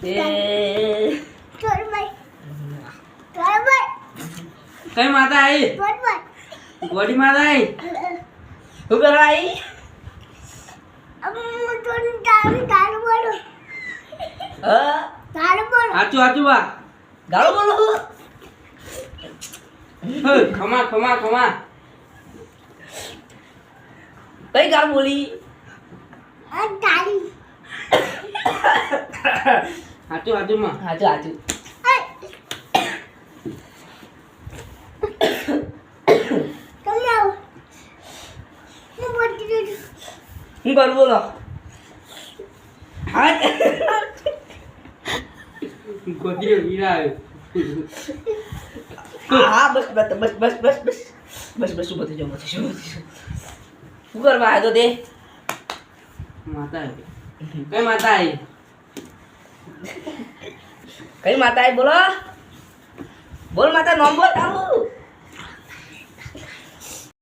એ કઈ માતા આવી ગોડી માતા આવી શું કરવા આવી હા આચું આચું બા ગાળો બોલો ખમા ખમા ખમા કઈ ગાળ બોલી આચું આચું માં હાચું હાચું હું કરું બોલો હા ગોડી વીરા હા બસ બસ બસ બસ બસ બસ બસ બસ શું બધી જાઉં શું કરવા આવ્યો તે માતા આવી કઈ માતા આવી કઈ માતા બોલો બોલ માતા નામ બોલ તારું